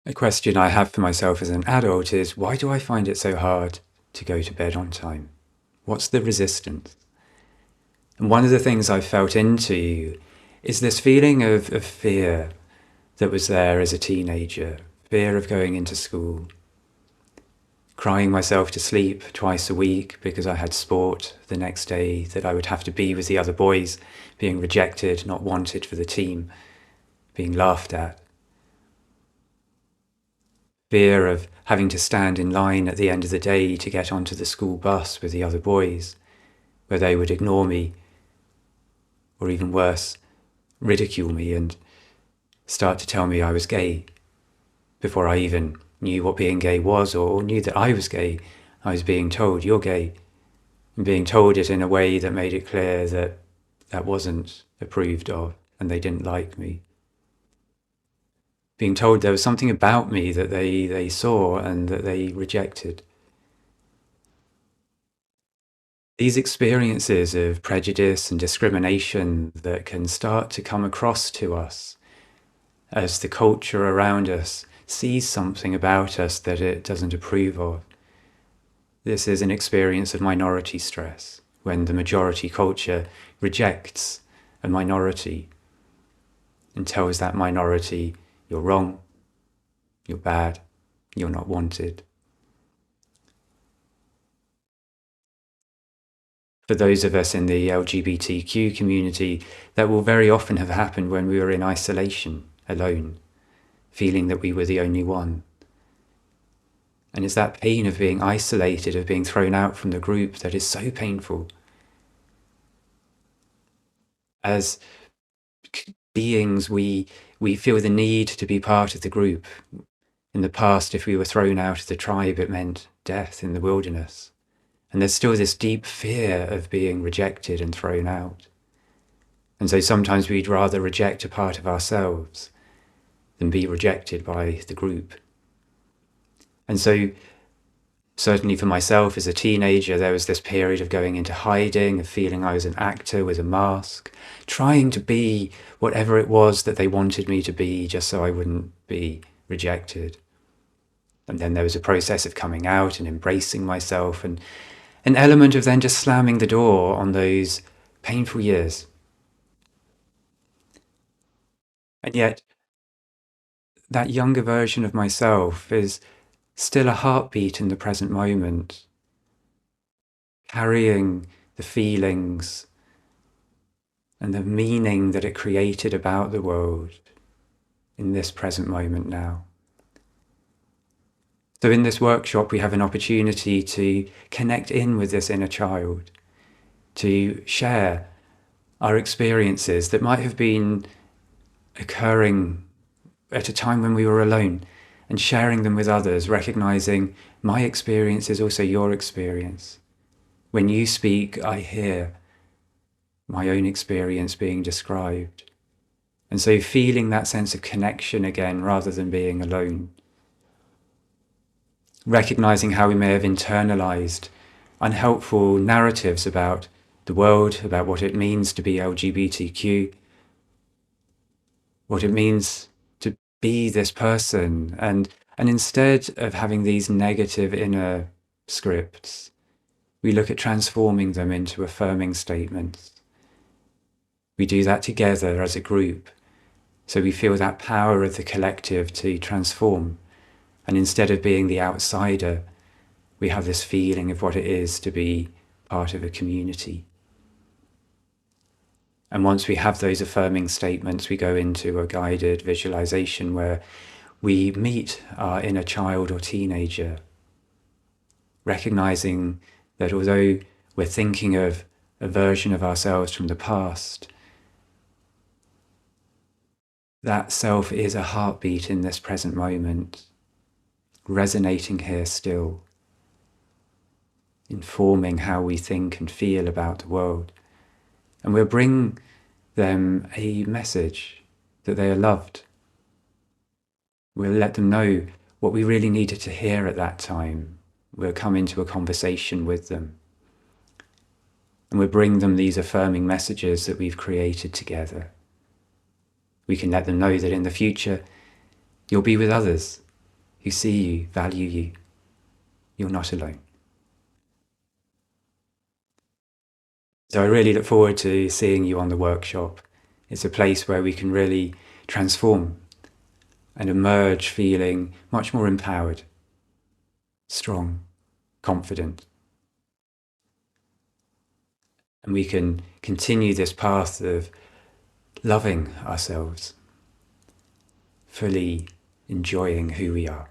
A question I have for myself as an adult is, why do I find it so hard to go to bed on time? What's the resistance? And one of the things I felt into is this feeling of fear that was there as a teenager, fear of going into school, crying myself to sleep twice a week because I had sport the next day, that I would have to be with the other boys, being rejected, not wanted for the team, being laughed at. Fear of having to stand in line at the end of the day to get onto the school bus with the other boys, where they would ignore me, or even worse, ridicule me and start to tell me I was gay before I even knew what being gay was or knew that I was gay. I was being told, you're gay, and being told it in a way that made it clear that that wasn't approved of and they didn't like me. Being told there was something about me that they saw and that they rejected. These experiences of prejudice and discrimination that can start to come across to us as the culture around us sees something about us that it doesn't approve of. This is an experience of minority stress, when the majority culture rejects a minority and tells that minority, you're wrong, you're bad, you're not wanted. For those of us in the LGBTQ community, that will very often have happened when we were in isolation, alone, feeling that we were the only one. And it's that pain of being isolated, of being thrown out from the group, that is so painful. As beings, we feel the need to be part of the group. In the past, if we were thrown out of the tribe, it meant death in the wilderness. And there's still this deep fear of being rejected and thrown out. And so sometimes we'd rather reject a part of ourselves than be rejected by the group. And so, certainly for myself as a teenager, there was this period of going into hiding, of feeling I was an actor with a mask, trying to be whatever it was that they wanted me to be, just so I wouldn't be rejected. And then there was a process of coming out and embracing myself, and an element of then just slamming the door on those painful years. And yet, that younger version of myself is still a heartbeat in the present moment, carrying the feelings and the meaning that it created about the world in this present moment now. So in this workshop, we have an opportunity to connect in with this inner child, to share our experiences that might have been occurring at a time when we were alone, and sharing them with others, recognizing my experience is also your experience. When you speak, I hear my own experience being described. And so feeling that sense of connection again, rather than being alone. Recognizing how we may have internalized unhelpful narratives about the world, about what it means to be LGBTQ, what it means to be this person, and instead of having these negative inner scripts, we look at transforming them into affirming statements. We do that together as a group, so we feel that power of the collective to transform. And instead of being the outsider, we have this feeling of what it is to be part of a community. And once we have those affirming statements, we go into a guided visualization where we meet our inner child or teenager, recognizing that although we're thinking of a version of ourselves from the past, that self is a heartbeat in this present moment, resonating here still, informing how we think and feel about the world. And we'll bring them a message that they are loved. We'll let them know what we really needed to hear at that time. We'll come into a conversation with them. And we'll bring them these affirming messages that we've created together. We can let them know that in the future, you'll be with others who see you, value you. You're not alone. So I really look forward to seeing you on the workshop. It's a place where we can really transform and emerge feeling much more empowered, strong, confident. And we can continue this path of loving ourselves, fully enjoying who we are.